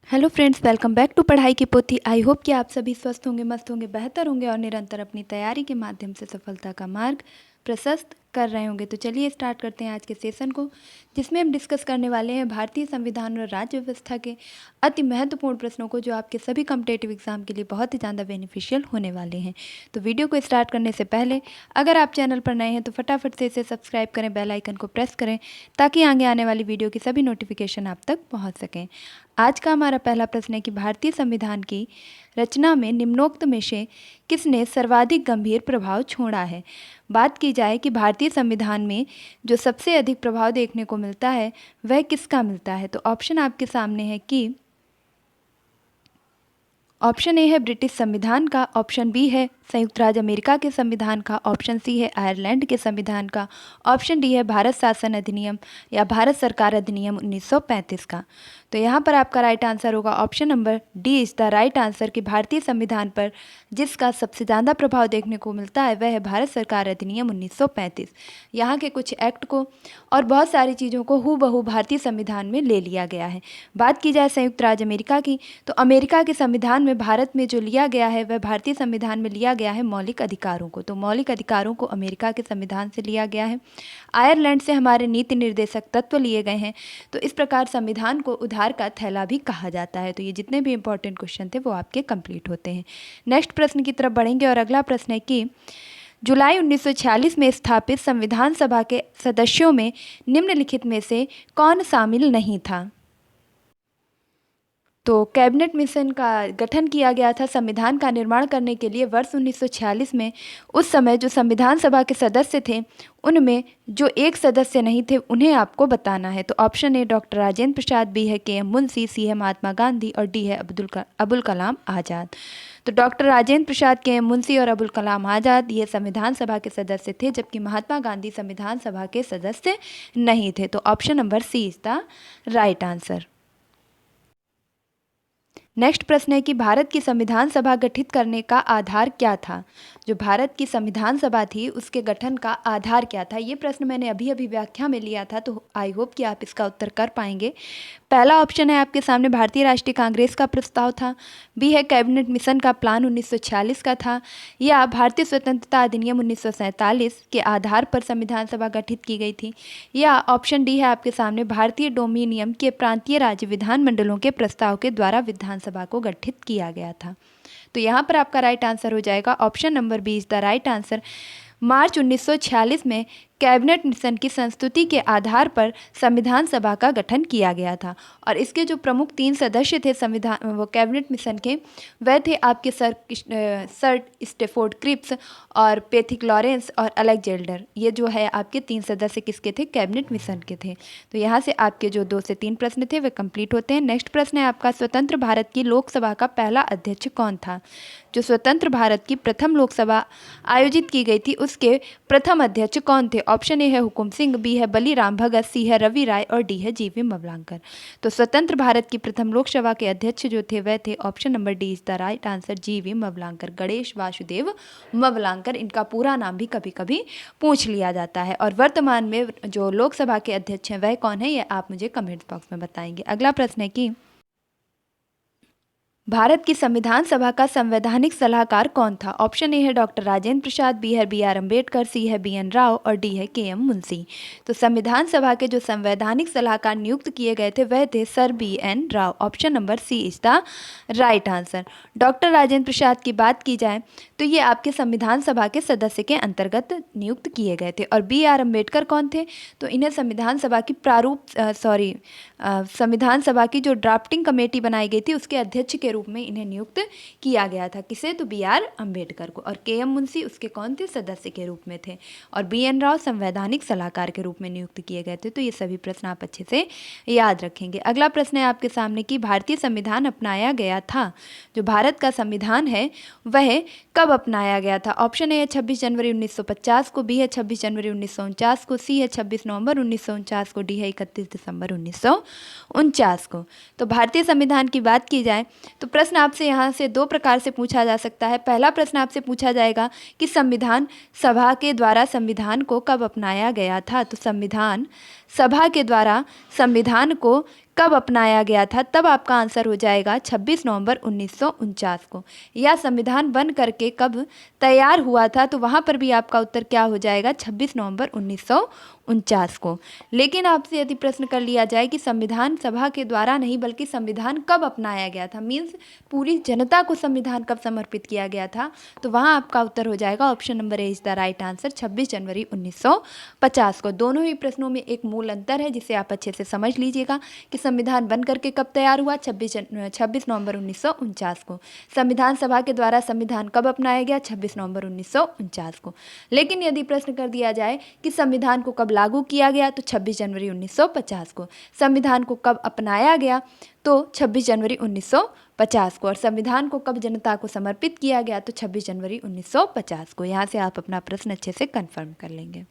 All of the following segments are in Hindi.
Hello friends, welcome back to पढ़ाई की पोथी। आई होप कि आप सभी स्वस्थ होंगे, मस्त होंगे, बेहतर होंगे और निरंतर अपनी तैयारी के माध्यम से सफलता का मार्ग प्रशस्त कर रहे होंगे। तो चलिए स्टार्ट करते हैं आज के सेशन को, जिसमें हम डिस्कस करने वाले हैं भारतीय संविधान और राज्य व्यवस्था के अति महत्वपूर्ण प्रश्नों को, जो आपके सभी कॉम्पिटेटिव एग्जाम के लिए बहुत ही ज़्यादा बेनिफिशियल होने वाले हैं। तो वीडियो को स्टार्ट करने से पहले अगर आप चैनल पर नए हैं तो फटाफट से इसे सब्सक्राइब करें, बेल आइकन को प्रेस करें, ताकि आगे आने वाली वीडियो की सभी नोटिफिकेशन आप तक पहुँच सकें। आज का हमारा पहला प्रश्न है कि भारतीय संविधान की रचना में निम्नोक्त में से किसने सर्वाधिक गंभीर प्रभाव छोड़ा है। बात की जाए कि भारतीय संविधान में जो सबसे अधिक प्रभाव देखने को मिलता है वह किसका मिलता है, तो ऑप्शन आपके सामने है कि ऑप्शन ए है ब्रिटिश संविधान का, ऑप्शन बी है संयुक्त राज्य अमेरिका के संविधान का, ऑप्शन सी है आयरलैंड के संविधान का, ऑप्शन डी है भारत शासन अधिनियम या भारत सरकार अधिनियम 1935 का। तो यहाँ पर आपका राइट आंसर होगा option number D is the right answer कि भारतीय संविधान पर जिसका सबसे ज़्यादा प्रभाव देखने को मिलता है वह है भारत सरकार अधिनियम 1935। यहाँ के कुछ एक्ट को और बहुत सारी चीज़ों को हूबहू भारतीय संविधान में ले लिया गया है। बात की जाए संयुक्त राज्य अमेरिका की, तो अमेरिका के संविधान में भारत में जो लिया गया है वह भारतीय संविधान में लिया गया है मौलिक अधिकारों को। तो मौलिक अधिकारों को अमेरिका के संविधान से लिया गया है। आयरलैंड से हमारे नीति निर्देशक तत्व लिए गए हैं। तो इस प्रकार संविधान को उधार का थैला भी कहा जाता है। तो ये जितने भी इंपॉर्टेंट क्वेश्चन थे वो आपके कंप्लीट होते हैं। नेक्स्ट प्रश्न की तरफ बढ़ेंगे और अगला प्रश्न है कि जुलाई 1946 में स्थापित संविधान सभा के सदस्यों में निम्नलिखित में से कौन शामिल नहीं था। तो कैबिनेट मिशन का गठन किया गया था संविधान का निर्माण करने के लिए वर्ष 1946 में। उस समय जो संविधान सभा के सदस्य थे उनमें जो एक सदस्य नहीं थे उन्हें आपको बताना है। तो option A doctor Rajendra Prasad, B है के एम मुंशी, सी है महात्मा गांधी और डी है अबुल कलाम आज़ाद। तो डॉक्टर राजेंद्र प्रसाद, के एम मुंशी और अबुल कलाम आज़ाद ये संविधान सभा के सदस्य थे, जबकि महात्मा गांधी संविधान सभा के सदस्य नहीं थे। तो option number C is the right answer. Next प्रश्न है कि भारत की संविधान सभा गठित करने का आधार क्या था। जो भारत की संविधान सभा थी उसके गठन का आधार क्या था, ये प्रश्न मैंने अभी अभी व्याख्या में लिया था, तो आई होप कि आप इसका उत्तर कर पाएंगे। पहला ऑप्शन है आपके सामने भारतीय राष्ट्रीय कांग्रेस का प्रस्ताव था, बी है कैबिनेट मिशन का प्लान 1946 का था, या भारतीय स्वतंत्रता अधिनियम 1947 के आधार पर संविधान सभा गठित की गई थी, या ऑप्शन डी है आपके सामने भारतीय डोमिनियन के प्रांतीय राज्य विधानमंडलों के प्रस्ताव के द्वारा विधानसभा को गठित किया गया था। तो यहाँ पर आपका राइट आंसर हो जाएगा option number B is the right answer. मार्च 1946 में कैबिनेट मिशन की संस्तुति के आधार पर संविधान सभा का गठन किया गया था, और इसके जो प्रमुख 3 सदस्य थे संविधान वो कैबिनेट मिशन के, वह थे आपके सर स्टेफोर्ड क्रिप्स और पैथिक लॉरेंस और अलेक्जेंडर। ये जो है आपके 3 सदस्य किसके थे, कैबिनेट मिशन के थे। तो यहाँ से आपके जो 2 से 3 प्रश्न थे वे कंप्लीट होते हैं। नेक्स्ट प्रश्न है आपका, स्वतंत्र भारत की लोकसभा का पहला अध्यक्ष कौन था। जो स्वतंत्र भारत की प्रथम लोकसभा आयोजित की गई थी उसके प्रथम अध्यक्ष कौन थे। ऑप्शन ए है हुकुम सिंह, बी है बलीराम भगत, सी है रवि राय और डी है जीवी मवलांकर। तो स्वतंत्र भारत की प्रथम लोकसभा के अध्यक्ष जो थे वह थे option number D is the right answer, जीवी मवलांकर, गणेश वासुदेव मवलांकर। इनका पूरा नाम भी कभी कभी पूछ लिया जाता है। और वर्तमान में जो लोकसभा के अध्यक्ष हैं वह कौन है, ये आप मुझे कमेंट बॉक्स में बताएंगे। अगला प्रश्न है कि भारत की संविधान सभा का संवैधानिक सलाहकार कौन था। ऑप्शन ए है डॉक्टर राजेंद्र प्रसाद, बी है बी.आर. अम्बेडकर, सी है बी.एन. राव और डी है के.एम. मुंशी। तो संविधान सभा के जो संवैधानिक सलाहकार नियुक्त किए गए थे वह थे sir B N. Rau. Option number C is the right answer. Doctor Rajendra Prasad की बात की जाए तो ये आपके संविधान सभा के सदस्य के अंतर्गत नियुक्त किए गए थे। और बी.आर. अम्बेडकर कौन थे, तो इन्हें संविधान सभा की संविधान सभा की जो ड्राफ्टिंग कमेटी बनाई गई थी उसके अध्यक्ष के रूप में इन्हें नियुक्त किया गया था। किसे, तो बी.आर. अम्बेडकर को। और के.एम. मुंशी उसके कौन थे, सदस्य के रूप में थे। और बी.एन. राव संवैधानिक सलाहकार के रूप में नियुक्त किए गए थे। तो ये सभी प्रश्न आप अच्छे से याद रखेंगे। अगला प्रश्न है आपके सामने कि भारतीय संविधान अपनाया गया था, जो भारत का संविधान है वह कब अपनाया गया था। ऑप्शन ए है 26 जनवरी 1950 को, बी है 26 जनवरी 1949 को, सी है 26 नवंबर 1949 को, डी है 31 दिसंबर 1949 को। तो भारतीय संविधान की बात की जाए तो प्रश्न आपसे यहाँ से 2 प्रकार से पूछा जा सकता है। पहला प्रश्न आपसे पूछा जाएगा कि संविधान सभा के द्वारा संविधान को कब अपनाया गया था। तो संविधान सभा के द्वारा संविधान को कब अपनाया गया था, तब आपका आंसर हो जाएगा 26 नवंबर 1949 को। या संविधान बन करके कब तैयार हुआ था, तो वहाँ पर भी आपका उत्तर क्या हो जाएगा 26 नवंबर 1949 को। लेकिन आपसे यदि प्रश्न कर लिया जाए कि संविधान सभा के द्वारा नहीं बल्कि संविधान कब अपनाया गया था, मीन्स पूरी जनता को संविधान कब समर्पित किया गया था, तो वहाँ आपका उत्तर हो जाएगा option number A is the right answer 26 जनवरी 1950 को। दोनों ही प्रश्नों में एक मूल अंतर है जिसे आप अच्छे से समझ लीजिएगा कि संविधान बन करके कब तैयार हुआ 26 नवंबर 1949 को। संविधान सभा के द्वारा संविधान कब अपनाया गया 26 नवंबर 1949 को। लेकिन यदि प्रश्न कर दिया जाए कि संविधान को कब लागू किया गया, तो 26 जनवरी 1950 को। संविधान को कब अपनाया गया, तो 26 जनवरी 1950 को। और संविधान को कब जनता को समर्पित किया गया, तो 26 जनवरी 1950 को। यहाँ से आप अपना प्रश्न अच्छे से कंफर्म कर लेंगे।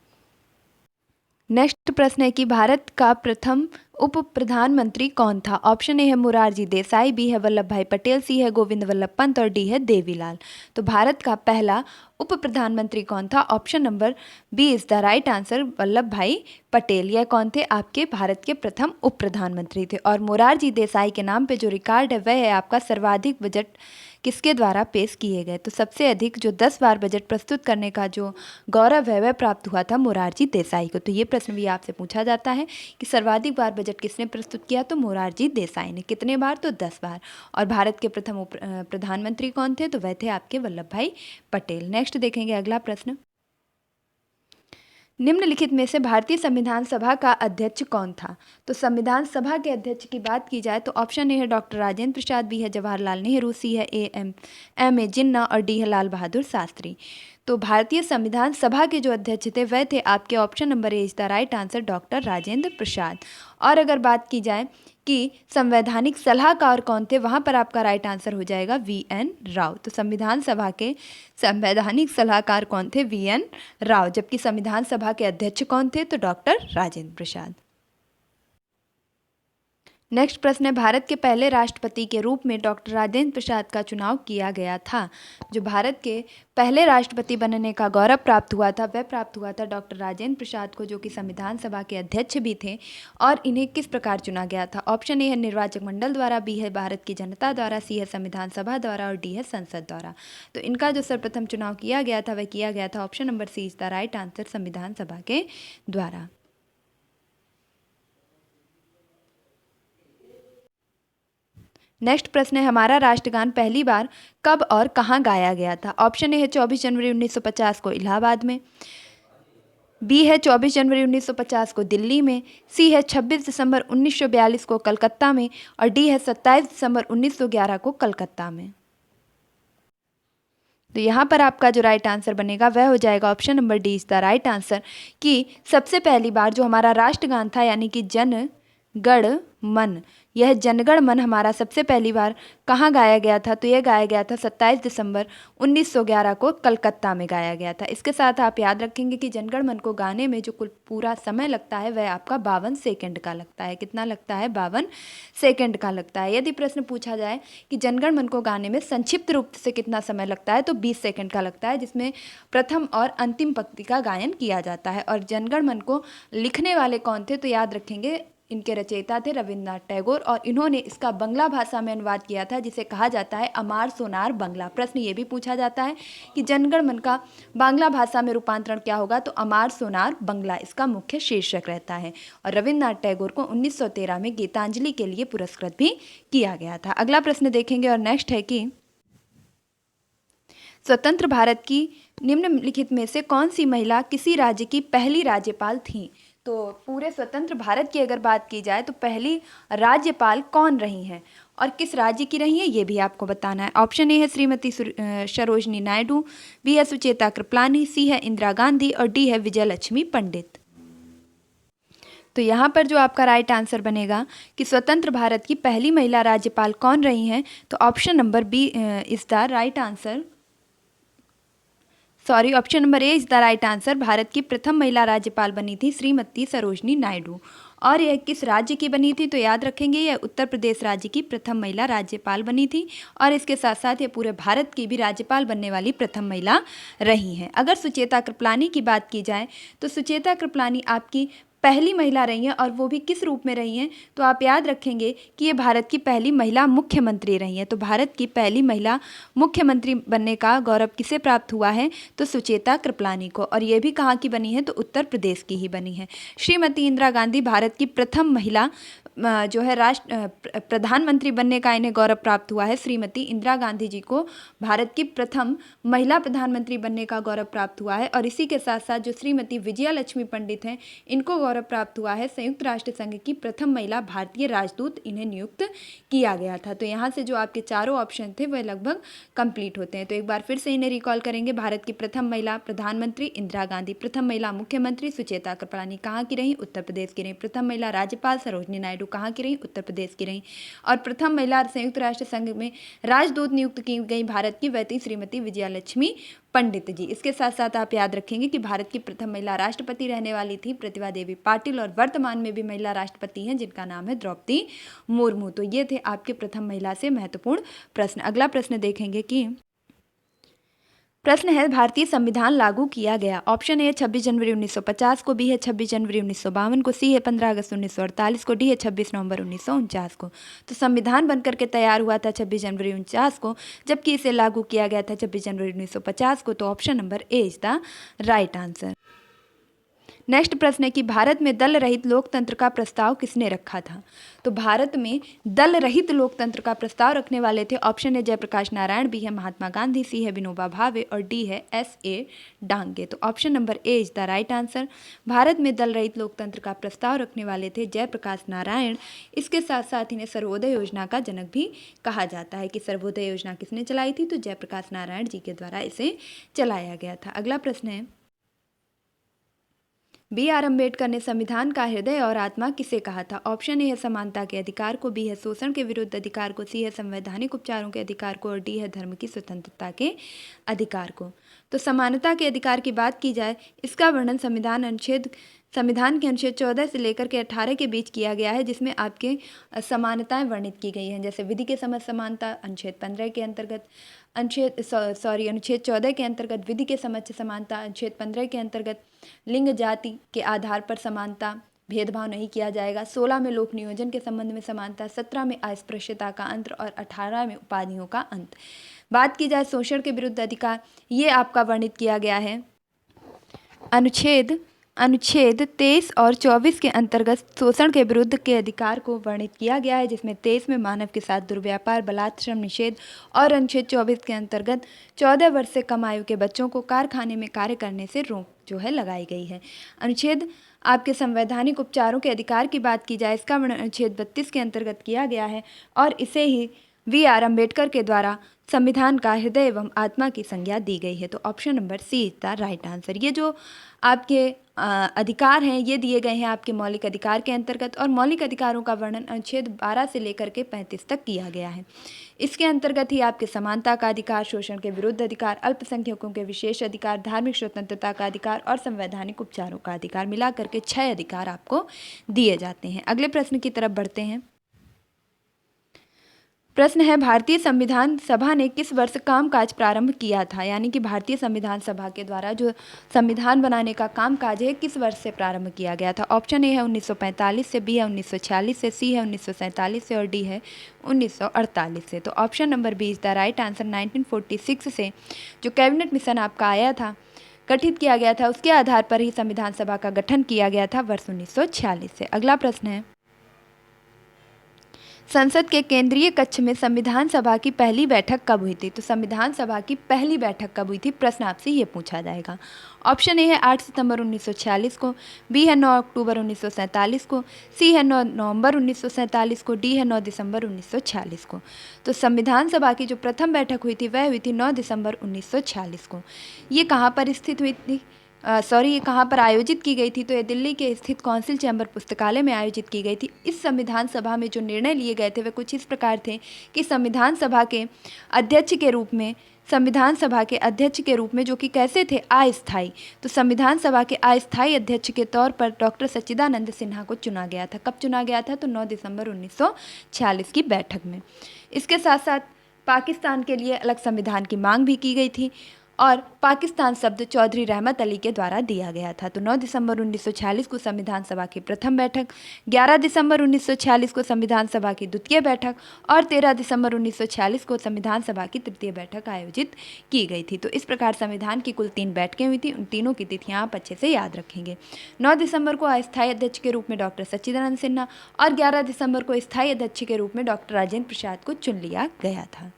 नेक्स्ट प्रश्न है कि भारत का प्रथम उप प्रधानमंत्री कौन था। ऑप्शन ए है मोरारजी देसाई, बी है वल्लभ भाई पटेल, सी है गोविंद वल्लभ पंत और डी है देवीलाल। तो भारत का पहला उप प्रधानमंत्री कौन था, option number B is the right answer Vallabh Bhai Patel. यह कौन थे, आपके भारत के प्रथम उप प्रधानमंत्री थे। और मोरारजी देसाई के नाम पे जो रिकॉर्ड है वह है आपका सर्वाधिक बजट किसके द्वारा पेश किए गए। तो सबसे अधिक जो 10 बार बजट प्रस्तुत करने का जो गौरव है वह प्राप्त हुआ था मोरारजी देसाई को। तो ये प्रश्न भी आपसे पूछा जाता है कि सर्वाधिक बार बजट किसने प्रस्तुत किया, तो मोरारजी देसाई ने। कितने बार, तो 10 बार। और भारत के प्रथम प्रधानमंत्री कौन थे, तो वह थे आपके वल्लभ भाई पटेल। नेक्स्ट देखेंगे अगला प्रश्न। निम्नलिखित में से भारतीय संविधान सभा का अध्यक्ष कौन था। तो संविधान सभा के अध्यक्ष की बात की जाए तो ऑप्शन ए है डॉक्टर राजेंद्र प्रसाद, बी है जवाहरलाल नेहरू, सी है एम ए जिन्ना और डी है लाल बहादुर शास्त्री। तो भारतीय संविधान सभा के जो अध्यक्ष थे वह थे आपके option number A is the right answer doctor Rajendra Prasad. और अगर बात की जाए कि संवैधानिक सलाहकार कौन थे, वहाँ पर आपका राइट आंसर हो जाएगा वी.एन. राव। तो संविधान सभा के संवैधानिक सलाहकार कौन थे, वी.एन. राव। जबकि संविधान सभा के अध्यक्ष कौन थे, तो डॉक्टर राजेंद्र प्रसाद। नेक्स्ट प्रश्न है भारत के पहले राष्ट्रपति के रूप में डॉक्टर राजेंद्र प्रसाद का चुनाव किया गया था। जो भारत के पहले राष्ट्रपति बनने का गौरव प्राप्त हुआ था वह प्राप्त हुआ था डॉक्टर राजेंद्र प्रसाद को, जो कि संविधान सभा के अध्यक्ष भी थे। और इन्हें किस प्रकार चुना गया था, ऑप्शन ए है निर्वाचक मंडल द्वारा, बी है भारत की जनता द्वारा, सी है संविधान सभा द्वारा और डी है संसद द्वारा। तो इनका जो सर्वप्रथम चुनाव किया गया था वह किया गया था option number C is the right answer संविधान सभा के द्वारा। नेक्स्ट प्रश्न है हमारा राष्ट्रगान पहली बार कब और कहाँ गाया गया था। ऑप्शन ए है 24 जनवरी 1950 को इलाहाबाद में, बी है 24 जनवरी 1950 को दिल्ली में, सी है 26 दिसंबर 1942 को कलकत्ता में और डी है 27 दिसंबर 1911 को कलकत्ता में। तो यहाँ पर आपका जो राइट आंसर बनेगा वह हो जाएगा option number D is the right answer कि सबसे पहली बार जो हमारा राष्ट्रगान था यानी कि जन गण मन, यह जनगण मन हमारा सबसे पहली बार कहाँ गाया गया था, तो यह गाया गया था 27 दिसंबर 1911 को कलकत्ता में गाया गया था। इसके साथ आप याद रखेंगे कि जनगण मन को गाने में जो कुल पूरा समय लगता है वह आपका 52 सेकंड का लगता है। कितना लगता है, 52 सेकंड का लगता है। यदि प्रश्न पूछा जाए कि जनगण मन को गाने में संक्षिप्त रूप से कितना समय लगता है, तो 20 सेकंड का लगता है, जिसमें प्रथम और अंतिम पंक्ति का गायन किया जाता है। और जनगण मन को लिखने वाले कौन थे, तो याद रखेंगे इनके रचयिता थे रविन्द्रनाथ टैगोर और इन्होंने इसका बंगला भाषा में अनुवाद किया था जिसे कहा जाता है अमार सोनार बंगला। प्रश्न ये भी पूछा जाता है कि जनगण मन का बांग्ला भाषा में रूपांतरण क्या होगा, तो अमार सोनार बंगला इसका मुख्य शीर्षक रहता है। और रविन्द्रनाथ टैगोर को 1913 में गीतांजलि के लिए पुरस्कृत भी किया गया था। अगला प्रश्न देखेंगे और नेक्स्ट है कि स्वतंत्र भारत की निम्नलिखित में से कौन सी महिला किसी राज्य की पहली राज्यपाल थी। तो पूरे स्वतंत्र भारत की अगर बात की जाए तो पहली राज्यपाल कौन रही हैं और किस राज्य की रही है ये भी आपको बताना है। ऑप्शन ए है श्रीमती सरोजनी नायडू, बी है सुचेता कृपलानी, सी है इंदिरा गांधी और डी है विजयलक्ष्मी पंडित। तो यहाँ पर जो आपका राइट आंसर बनेगा कि स्वतंत्र भारत की पहली महिला राज्यपाल कौन रही हैं, तो option number B is the right answer, option number A is the right answer. Bharat की प्रथम महिला राज्यपाल बनी थी श्रीमती सरोजनी नायडू। और यह किस राज्य की बनी थी, तो याद रखेंगे यह उत्तर प्रदेश राज्य की प्रथम महिला राज्यपाल बनी थी और इसके साथ साथ ये पूरे भारत की भी राज्यपाल बनने वाली प्रथम महिला रही हैं। अगर सुचेता कृपलानी की बात की जाए तो सुचेता कृपलानी आपकी पहली महिला रही हैं और वो भी किस रूप में रही हैं, तो आप याद रखेंगे कि ये भारत की पहली महिला मुख्यमंत्री रही हैं। तो भारत की पहली महिला मुख्यमंत्री बनने का गौरव किसे प्राप्त हुआ है, तो सुचेता कृपलानी को। और ये भी कहाँ की बनी है, तो उत्तर प्रदेश की ही बनी है। श्रीमती इंदिरा गांधी भारत की प्रथम महिला जो है प्रधानमंत्री बनने का इन्हें गौरव प्राप्त हुआ है। श्रीमती इंदिरा गांधी जी को भारत की प्रथम महिला प्रधानमंत्री बनने का गौरव प्राप्त हुआ है। और इसी के साथ साथ जो श्रीमती विजया लक्ष्मी पंडित हैं, इनको गौरव प्राप्त हुआ है संयुक्त राष्ट्र संघ की प्रथम महिला भारतीय राजदूत इन्हें नियुक्त किया गया था। तो यहाँ से जो आपके चारों ऑप्शन थे वह लगभग कंप्लीट होते हैं। तो एक बार फिर से इन्हें रिकॉल करेंगे। भारत की प्रथम महिला प्रधानमंत्री इंदिरा गांधी, प्रथम महिला मुख्यमंत्री सुचेता कृपलानी कहाँ की रहीं, उत्तर प्रदेश की रहीं। प्रथम महिला राज्यपाल सरोजनी नायडू कहाँ की रहीं, उत्तर प्रदेश की रहीं। और प्रथम महिला संयुक्त राष्ट्र संघ में राजदूत नियुक्त की गई भारत की वह थी श्रीमती विजया लक्ष्मी पंडित जी। इसके साथ साथ आप याद रखेंगे कि भारत की प्रथम महिला राष्ट्रपति रहने वाली थी प्रतिभा देवी पाटिल, और वर्तमान में भी महिला राष्ट्रपति हैं जिनका नाम है द्रौपदी मुर्मू। तो ये थे आपके प्रथम महिला से महत्वपूर्ण प्रश्न। अगला प्रश्न देखेंगे कि प्रश्न है भारतीय संविधान लागू किया गया। ऑप्शन ए 26 जनवरी 1950 को, बी है 26 जनवरी 1952 को, सी है 15 अगस्त 1948 को, डी है 26 नवंबर 1949 को। तो संविधान बनकर के तैयार हुआ था 26 जनवरी 1949 को, जबकि इसे लागू किया गया था 26 जनवरी 1950 को। तो option number A is the right answer. Next प्रश्न है कि भारत में दल रहित लोकतंत्र का प्रस्ताव किसने रखा था। तो भारत में दल रहित लोकतंत्र का प्रस्ताव रखने वाले थे। ऑप्शन है जयप्रकाश नारायण, बी है महात्मा गांधी, सी है विनोबा भावे और डी है S.A. डांगे। तो option number A is the right answer. Bharat में दल रहित लोकतंत्र का प्रस्ताव रखने वाले थे जयप्रकाश नारायण। इसके साथ साथ इन्हें सर्वोदय योजना का जनक भी कहा जाता है कि सर्वोदय योजना किसने चलाई थी, तो जयप्रकाश नारायण जी के द्वारा इसे चलाया गया था। अगला प्रश्न है B.R. अम्बेडकर ने संविधान का हृदय और आत्मा किसे कहा था। ऑप्शन ए है समानता के अधिकार को, बी है शोषण के विरुद्ध अधिकार को, सी है संवैधानिक उपचारों के अधिकार को और डी है धर्म की स्वतंत्रता के अधिकार को। तो समानता के अधिकार की बात की जाए, इसका वर्णन संविधान के अनुच्छेद 14 से लेकर के 18 के बीच किया गया है, जिसमें आपके समानताएं वर्णित की गई हैं। जैसे विधि के समक्ष समानता अनुच्छेद 15 के अंतर्गत, अनुच्छेद 14 के अंतर्गत विधि के समक्ष समानता, अनुच्छेद 15 के अंतर्गत लिंग जाति के आधार पर समानता, भेदभाव नहीं किया जाएगा। 16 में लोक नियोजन के संबंध में समानता, 17 में अस्पृश्यता का अंत और 18 में उपाधियों का अंत। बात की जाए शोषण के विरुद्ध अधिकार, ये आपका वर्णित किया गया है अनुच्छेद 23 और 24 के अंतर्गत शोषण के विरुद्ध के अधिकार को वर्णित किया गया है, जिसमें 23 में मानव के साथ दुर्व्यापार, बलात्कार निषेध और अनुच्छेद 24 के अंतर्गत 14 वर्ष से कम आयु के बच्चों को कारखाने में कार्य करने से रोक जो है लगाई गई है। अनुच्छेद आपके संवैधानिक उपचारों के अधिकार की बात की जाए, इसका वर्णन अनुच्छेद 32 के अंतर्गत किया गया है और इसे ही B.R. अम्बेडकर के द्वारा संविधान का हृदय एवं आत्मा की संज्ञा दी गई है। तो option number C is the right answer. ये जो आपके अधिकार हैं ये दिए गए हैं आपके मौलिक अधिकार के अंतर्गत, और मौलिक अधिकारों का वर्णन अनुच्छेद 12 से लेकर के 35 तक किया गया है। इसके अंतर्गत ही आपके समानता का अधिकार, शोषण के विरुद्ध अधिकार, अल्पसंख्यकों के विशेष अधिकार, धार्मिक स्वतंत्रता का अधिकार और संवैधानिक उपचारों का अधिकार मिला करके 6 अधिकार आपको दिए जाते हैं। अगले प्रश्न की तरफ बढ़ते हैं। प्रश्न है भारतीय संविधान सभा ने किस वर्ष कामकाज प्रारंभ किया था, यानी कि भारतीय संविधान सभा के द्वारा जो संविधान बनाने का कामकाज है किस वर्ष से प्रारंभ किया गया था। ऑप्शन ए है 1945 से, बी है 1946 से, सी है 1947 से और डी है 1948 से। तो option number B is the right answer. 1946 से जो कैबिनेट मिशन आपका आया था, गठित किया गया था, उसके आधार पर ही संविधान सभा का गठन किया गया था वर्ष 1946 से। अगला प्रश्न है संसद के केंद्रीय कक्ष में संविधान सभा की पहली बैठक कब हुई थी। तो संविधान सभा की पहली बैठक कब हुई थी, प्रश्न आपसे ये पूछा जाएगा। ऑप्शन ए है 8 सितंबर 1946 को, बी है 9 अक्टूबर 1947 को, सी है 9 नवंबर 1947 को, डी है 9 दिसंबर 1946 को। तो संविधान सभा की जो प्रथम बैठक हुई थी वह हुई थी 9 दिसंबर 1946 को। ये कहाँ पर स्थित हुई थी, ये कहाँ पर आयोजित की गई थी, तो ये दिल्ली के स्थित कौंसिल चैम्बर पुस्तकालय में आयोजित की गई थी। इस संविधान सभा में जो निर्णय लिए गए थे वे कुछ इस प्रकार थे कि संविधान सभा के अध्यक्ष के रूप में जो कि कैसे थे, अस्थायी, तो संविधान सभा के अस्थायी अध्यक्ष के तौर पर डॉक्टर सच्चिदानंद सिन्हा को चुना गया था। कब चुना गया था, तो 9 दिसंबर 1946 की बैठक में। इसके साथ साथ पाकिस्तान के लिए अलग संविधान की मांग भी की गई थी और पाकिस्तान शब्द चौधरी रहमत अली के द्वारा दिया गया था। तो 9 दिसंबर 1946 को संविधान सभा की प्रथम बैठक, 11 दिसंबर 1946 को संविधान सभा की द्वितीय बैठक और 13 दिसंबर 1946 को संविधान सभा की तृतीय बैठक आयोजित की गई थी। तो इस प्रकार संविधान की कुल 3 बैठकें हुई थी। उन तीनों की तिथियां आप अच्छे से याद रखेंगे। 9 दिसंबर को अस्थायी अध्यक्ष के रूप में डॉक्टर सच्चिदानंद सिन्हा और 11 दिसंबर को स्थायी अध्यक्ष के रूप में डॉक्टर राजेंद्र प्रसाद को चुन लिया गया था।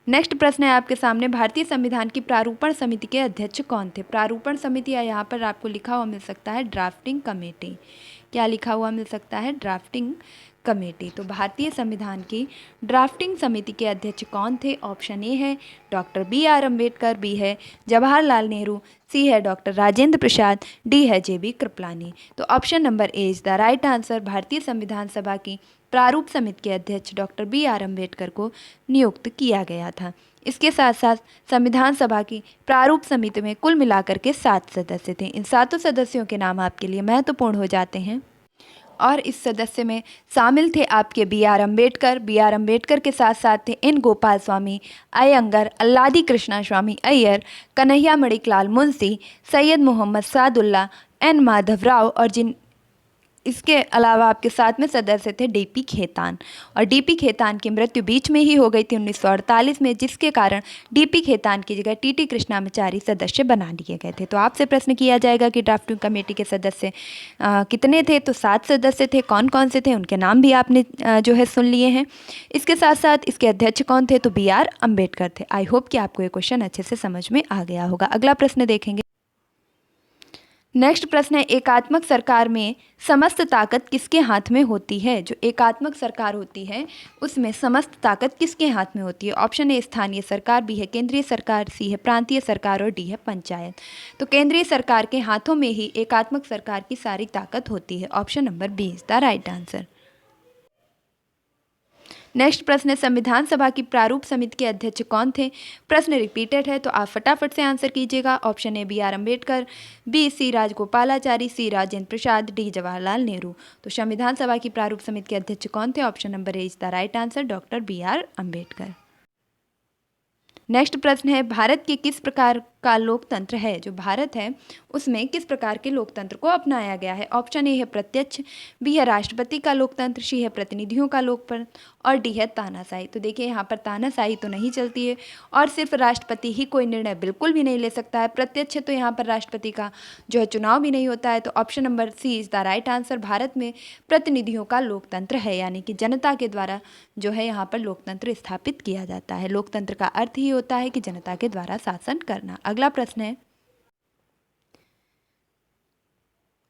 नेक्स्ट प्रश्न है आपके सामने, भारतीय संविधान की प्रारूपण समिति के अध्यक्ष कौन थे? प्रारूपण समिति या यहाँ पर आपको लिखा हुआ मिल सकता है ड्राफ्टिंग कमेटी। क्या लिखा हुआ मिल सकता है? Drafting committee. तो भारतीय संविधान की ड्राफ्टिंग समिति के अध्यक्ष कौन थे? ऑप्शन ए है डॉक्टर BR अम्बेडकर, बी है जवाहरलाल नेहरू, सी है डॉक्टर राजेंद्र प्रसाद, डी है JB कृपलानी। तो option number A is the right answer. भारतीय संविधान सभा की प्रारूप समिति के अध्यक्ष डॉक्टर BR अम्बेडकर को नियुक्त किया गया था। इसके साथ साथ संविधान सभा की प्रारूप समिति में कुल मिलाकर के 7 सदस्य थे। इन 7 सदस्यों के नाम आपके लिए महत्वपूर्ण हो जाते हैं और इस सदस्य में शामिल थे आपके BR अम्बेडकर। BR अम्बेडकर के साथ साथ थे N गोपाल स्वामी अयंगर, अल्लादी कृष्णा स्वामी अय्यर, कन्हैया मणिकलाल मुंशी, सैयद मोहम्मद सादुल्ला, N माधवराव और जिन इसके अलावा आपके साथ में सदस्य थे DP खेतान। और DP खेतान की मृत्यु बीच में ही हो गई थी 1948 में, जिसके कारण DP खेतान की जगह TT कृष्णामाचारी सदस्य बना लिए गए थे। तो आपसे प्रश्न किया जाएगा कि ड्राफ्टिंग कमेटी के सदस्य कितने थे? तो 7 सदस्य थे। कौन कौन से थे उनके नाम भी आपने जो है सुन लिए हैं। इसके साथ साथ इसके अध्यक्ष कौन थे? तो BR अम्बेडकर थे। आई होप कि आपको ये क्वेश्चन अच्छे से समझ में आ गया होगा। अगला प्रश्न देखेंगे। नेक्स्ट प्रश्न है, एकात्मक सरकार में समस्त ताकत किसके हाथ में होती है? जो एकात्मक सरकार होती है उसमें समस्त ताकत किसके हाथ में होती है? ऑप्शन ए स्थानीय सरकार, बी है केंद्रीय सरकार, सी है प्रांतीय सरकार और डी है पंचायत। तो केंद्रीय सरकार के हाथों में ही एकात्मक सरकार की सारी ताकत होती है। Option number B is the right answer. Next प्रश्न है, संविधान सभा की प्रारूप समिति के अध्यक्ष कौन थे? प्रश्न रिपीटेड है तो आप फटाफट से आंसर कीजिएगा। Option A BR Ambedkar, B C Rajagopalachari, C Rajendra Prasad, D Jawaharlal Nehru. तो संविधान सभा की प्रारूप समिति के अध्यक्ष कौन थे? Option number A is the right answer, doctor BR Ambedkar. Next प्रश्न है, भारत के किस प्रकार का लोकतंत्र है? जो भारत है उसमें किस प्रकार के लोकतंत्र को अपनाया गया है? ऑप्शन ए है प्रत्यक्ष, बी है राष्ट्रपति का लोकतंत्र, सी है प्रतिनिधियों का लोकतंत्र और डी है तानाशाही। तो देखिए यहाँ पर तानाशाही तो नहीं चलती है और सिर्फ राष्ट्रपति ही कोई निर्णय बिल्कुल भी नहीं ले सकता है। प्रत्यक्ष तो यहाँ पर राष्ट्रपति का जो है चुनाव भी नहीं होता है। तो option number C is the right answer. Bharat में प्रतिनिधियों का लोकतंत्र है, यानी कि जनता के द्वारा जो है यहाँ पर लोकतंत्र स्थापित किया जाता है। लोकतंत्र का अर्थ ही होता है कि जनता के द्वारा शासन करना। अगला प्रश्न है,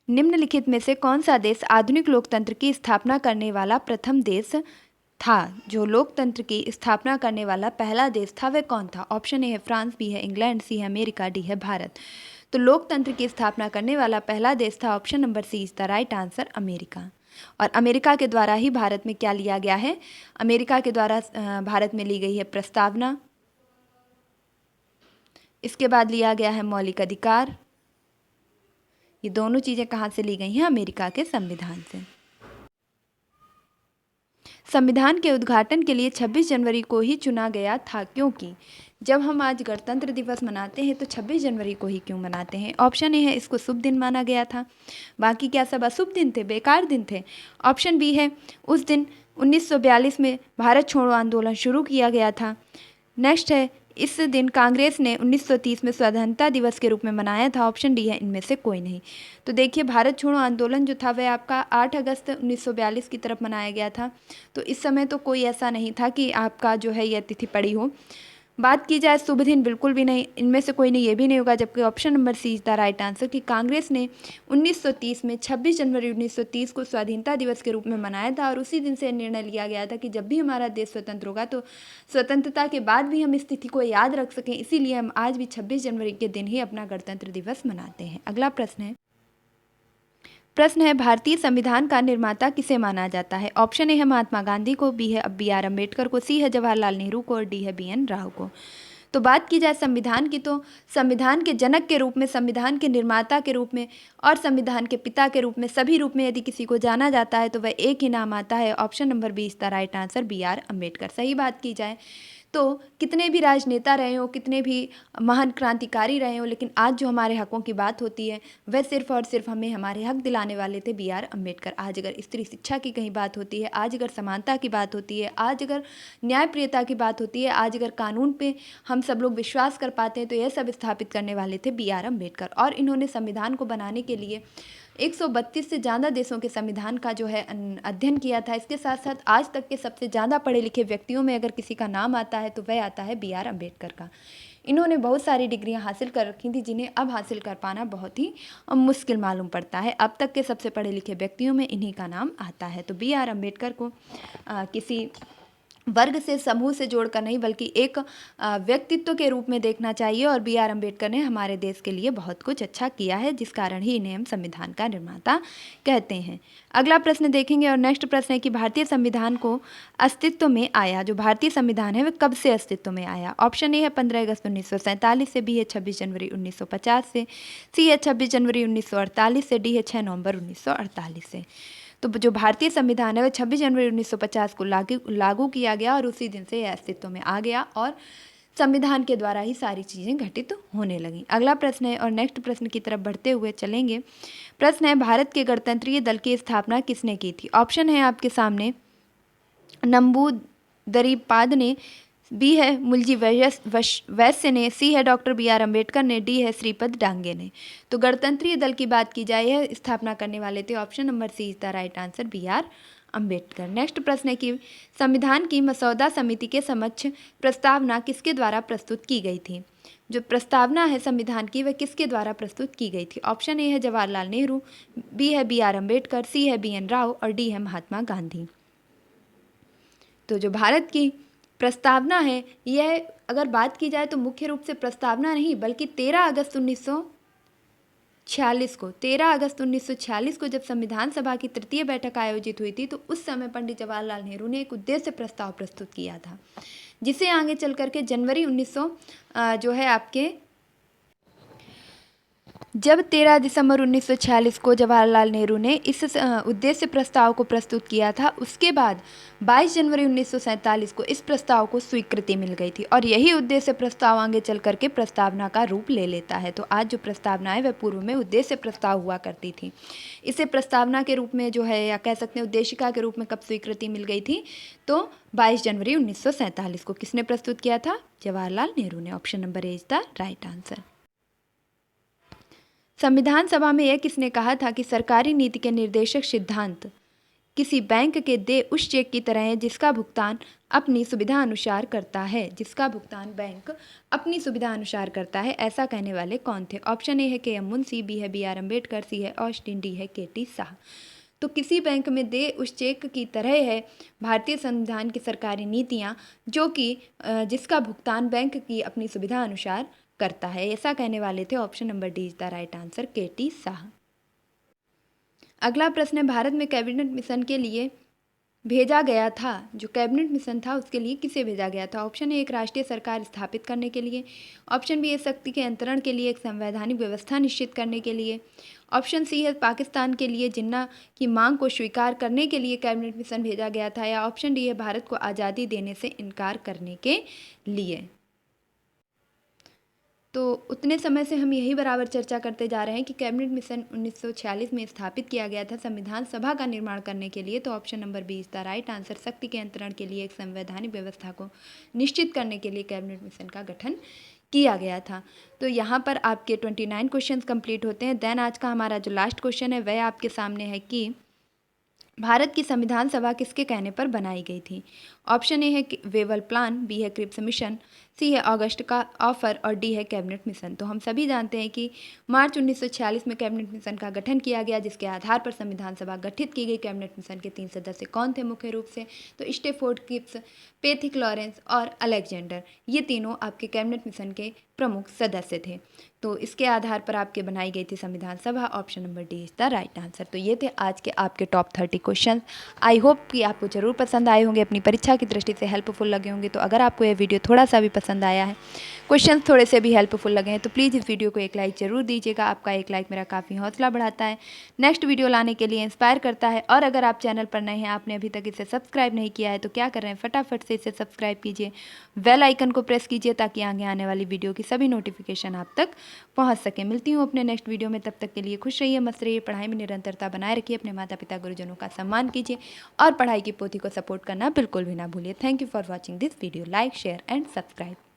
निम्नलिखित में से कौन सा देश आधुनिक लोकतंत्र की स्थापना करने वाला प्रथम देश था? जो लोकतंत्र की स्थापना करने वाला पहला देश था वह कौन था? ऑप्शन ए है फ्रांस, बी है इंग्लैंड, सी है अमेरिका, डी है भारत। तो लोकतंत्र की स्थापना करने वाला पहला देश था option number C is the right answer, America. और अमेरिका के द्वारा ही भारत में क्या लिया गया है? अमेरिका के द्वारा भारत में ली गई है प्रस्तावना, इसके बाद लिया गया है मौलिक अधिकार। ये दोनों चीज़ें कहाँ से ली गई हैं? अमेरिका के संविधान से। संविधान के उद्घाटन के लिए 26 जनवरी को ही चुना गया था, क्योंकि जब हम आज गणतंत्र दिवस मनाते हैं तो 26 जनवरी को ही क्यों मनाते हैं? ऑप्शन ए है इसको शुभ दिन माना गया था, बाकी क्या सब अशुभ दिन थे, बेकार दिन थे। ऑप्शन बी है उस दिन 1942 में भारत छोड़ो आंदोलन शुरू किया गया था। नेक्स्ट है इस दिन कांग्रेस ने 1930 में स्वतंत्रता दिवस के रूप में मनाया था। ऑप्शन डी है इनमें से कोई नहीं। तो देखिए भारत छोड़ो आंदोलन जो था वह आपका 8 अगस्त 1942 की तरफ मनाया गया था। तो इस समय तो कोई ऐसा नहीं था कि आपका जो है यह तिथि पड़ी हो। बात की जाए शुभ दिन, बिल्कुल भी नहीं, इनमें से कोई नहीं, ये भी नहीं होगा। जबकि option number C is the right answer कि कांग्रेस ने 1930 में 26 जनवरी 1930 को स्वाधीनता दिवस के रूप में मनाया था और उसी दिन से निर्णय लिया गया था कि जब भी हमारा देश स्वतंत्र होगा तो स्वतंत्रता के बाद भी हम इस तिथि को याद रख सकें, इसीलिए हम आज भी 26 जनवरी के दिन ही अपना गणतंत्र दिवस मनाते हैं। अगला प्रश्न है भारतीय संविधान का निर्माता किसे माना जाता है? ऑप्शन ए है महात्मा गांधी को, बी है BR अम्बेडकर को, सी है जवाहरलाल नेहरू को और डी है BN राव को। तो बात की जाए संविधान की तो संविधान के जनक के रूप में, संविधान के निर्माता के रूप में और संविधान के पिता के रूप में, सभी रूप में यदि किसी को जाना जाता है तो वह एक ही नाम आता है। Option number B is the right answer, BR Ambedkar. सही बात की जाए तो कितने भी राजनेता रहे हों, कितने भी महान क्रांतिकारी रहे हों, लेकिन आज जो हमारे हकों की बात होती है वह सिर्फ़ और सिर्फ हमें हमारे हक दिलाने वाले थे बी आर अम्बेडकर। आज अगर स्त्री शिक्षा की कहीं बात होती है, आज अगर समानता की बात होती है, आज अगर न्यायप्रियता की बात होती है, आज अगर कानून पे हम सब लोग विश्वास कर पाते हैं, तो यह सब स्थापित करने वाले थे बी आर अम्बेडकर। और इन्होंने संविधान को बनाने के लिए 132 से ज़्यादा देशों के संविधान का जो है अध्ययन किया था। इसके साथ साथ आज तक के सबसे ज़्यादा पढ़े लिखे व्यक्तियों में अगर किसी का नाम आता है तो वह आता है बी आर अम्बेडकर का। इन्होंने बहुत सारी डिग्रियां हासिल कर रखी थी, जिन्हें अब हासिल कर पाना बहुत ही मुश्किल मालूम पड़ता है। अब तक के सबसे पढ़े लिखे व्यक्तियों में इन्हीं का नाम आता है। तो बी आर अम्बेडकर को किसी वर्ग से, समूह से जोड़कर नहीं, बल्कि एक व्यक्तित्व के रूप में देखना चाहिए। और बी आर अम्बेडकर ने हमारे देश के लिए बहुत कुछ अच्छा किया है, जिस कारण ही इन्हें हम संविधान का निर्माता कहते हैं। अगला प्रश्न देखेंगे और नेक्स्ट प्रश्न है कि भारतीय संविधान को अस्तित्व में आया, जो भारतीय संविधान है वह कब से अस्तित्व में आया। ऑप्शन ए है 15 अगस्त 1947 से, बी है 26 जनवरी 1950 से, सी है 26 जनवरी 1948 से, डी है 6 नवंबर 1948 से। तो जो भारतीय संविधान है वह 26 जनवरी 1950 को लागू किया गया और उसी दिन से यह अस्तित्व में आ गया और संविधान के द्वारा ही सारी चीज़ें घटित होने लगीं। अगला प्रश्न है और नेक्स्ट प्रश्न की तरफ बढ़ते हुए चलेंगे। प्रश्न है भारत के गणतंत्रीय दल की स्थापना किसने की थी। ऑप्शन है आपके सामने नंबूदरीपाद ने, बी है मुलजी वैश्य ने, सी है डॉक्टर बी आर अम्बेडकर ने, डी है श्रीपद डांगे ने। तो गणतंत्रीय दल की बात की जाए, यह स्थापना करने वाले थे option number C is the right answer, B R Ambedkar. Next प्रश्न है कि संविधान की मसौदा समिति के समक्ष प्रस्तावना किसके द्वारा प्रस्तुत की गई थी। जो प्रस्तावना है संविधान की वह किसके द्वारा प्रस्तुत की गई थी। ऑप्शन ए है जवाहरलाल नेहरू, बी है बी आर अम्बेडकर, सी है बी एन राव और डी है महात्मा गांधी। तो जो भारत की प्रस्तावना है, यह अगर बात की जाए तो मुख्य रूप से प्रस्तावना नहीं बल्कि 13 अगस्त 1946 को जब संविधान सभा की तृतीय बैठक आयोजित हुई थी, तो उस समय पंडित जवाहरलाल नेहरू ने एक उद्देश्य प्रस्ताव प्रस्तुत किया था, जिसे आगे चल करके जनवरी 1900 जो है आपके जब 13 दिसंबर 1946 को जवाहरलाल नेहरू ने इस उद्देश्य प्रस्ताव को प्रस्तुत किया था, उसके बाद 22 जनवरी 1947 को इस प्रस्ताव को स्वीकृति मिल गई थी और यही उद्देश्य प्रस्ताव आगे चल करके प्रस्तावना का रूप ले लेता है। तो आज जो प्रस्तावना है वह पूर्व में उद्देश्य प्रस्ताव हुआ करती थी। इसे प्रस्तावना के रूप में जो है, या कह सकते हैं उद्देशिका के रूप में कब स्वीकृति मिल गई थी, तो 22 जनवरी 1947 को। किसने प्रस्तुत किया था? जवाहरलाल नेहरू ने। Option number A is the right answer. संविधान सभा में यह किसने कहा था कि सरकारी नीति के निर्देशक सिद्धांत किसी बैंक के दे उस चेक की तरह है जिसका भुगतान अपनी सुविधा अनुसार करता है, जिसका भुगतान बैंक अपनी सुविधा अनुसार करता है। ऐसा कहने वाले कौन थे? ऑप्शन ए है के एम मुंशी, बी है बी आर अम्बेडकर, सी है ऑस्टिन, डी है के टी शाह। तो किसी बैंक में दे उस चेक की तरह है भारतीय संविधान की सरकारी नीतियाँ, जो कि जिसका भुगतान बैंक की अपनी सुविधा अनुसार करता है। ऐसा कहने वाले थे option number D is the right answer, के टी शाह। अगला प्रश्न है भारत में कैबिनेट मिशन के लिए भेजा गया था, जो कैबिनेट मिशन था उसके लिए किसे भेजा गया था। ऑप्शन ए एक राष्ट्रीय सरकार स्थापित करने के लिए, ऑप्शन बी है शक्ति के अंतरण के लिए, एक संवैधानिक व्यवस्था निश्चित करने के लिए, ऑप्शन सी है पाकिस्तान के लिए जिन्ना की मांग को स्वीकार करने के लिए कैबिनेट मिशन भेजा गया था, या ऑप्शन डी है भारत को आज़ादी देने से इनकार करने के लिए। तो उतने समय से हम यही बराबर चर्चा करते जा रहे हैं कि कैबिनेट मिशन 1946 में स्थापित किया गया था संविधान सभा का निर्माण करने के लिए। तो option number B is the right answer, शक्ति के अंतरण के लिए एक संवैधानिक व्यवस्था को निश्चित करने के लिए कैबिनेट मिशन का गठन किया गया था। तो यहाँ पर आपके 29 क्वेश्चन कंप्लीट होते हैं। देन आज का हमारा जो लास्ट क्वेश्चन है वह आपके सामने है कि भारत की संविधान सभा किसके कहने पर बनाई गई थी। ऑप्शन ए है वेवल प्लान, बी है क्रिप्स मिशन, सी है अगस्त का ऑफर और डी है कैबिनेट मिशन। तो हम सभी जानते हैं कि मार्च 1946 में कैबिनेट मिशन का गठन किया गया, जिसके आधार पर संविधान सभा गठित की गई। कैबिनेट मिशन के 3 सदस्य कौन थे मुख्य रूप से? तो स्टेफोर्ड क्रिप्स, पैथिक लॉरेंस और अलेक्जेंडर, ये तीनों आपके कैबिनेट मिशन के प्रमुख सदस्य थे। तो इसके आधार पर आपके बनाई गई थी संविधान सभा। Option number D is the right answer. तो ये थे आज के आपके टॉप 30 क्वेश्चन। आई होप कि आपको जरूर पसंद आए होंगे। अपनी परीक्षा की दृष्टि से हेल्पफुल लगे होंगे। तो अगर आपको यह वीडियो थोड़ा सा भी पसंद आया है, क्वेश्चंस थोड़े से भी हेल्पफुल लगे हैं, तो प्लीज़ इस वीडियो को एक लाइक ज़रूर दीजिएगा। आपका एक लाइक मेरा काफ़ी हौसला बढ़ाता है, नेक्स्ट वीडियो लाने के लिए इंस्पायर करता है। और अगर आप चैनल पर नए हैं, आपने अभी तक इसे सब्सक्राइब नहीं किया है, तो क्या कर रहे हैं, फटाफट से इसे सब्सक्राइब कीजिए, बेल आइकन को प्रेस कीजिए, ताकि आगे आने वाली वीडियो की सभी नोटिफिकेशन आप तक पहुँच सके। मिलती हूँ अपने नेक्स्ट वीडियो में, तब तक के लिए खुश रहिए, मस्त रहिए, पढ़ाई में निरंतरता बनाए रखिए, अपने माता पिता गुरुजनों का सम्मान कीजिए और पढ़ाई की पोथी को सपोर्ट करना बिल्कुल भी ना भूलिए। Thank you for watching this video. Like, share and subscribe.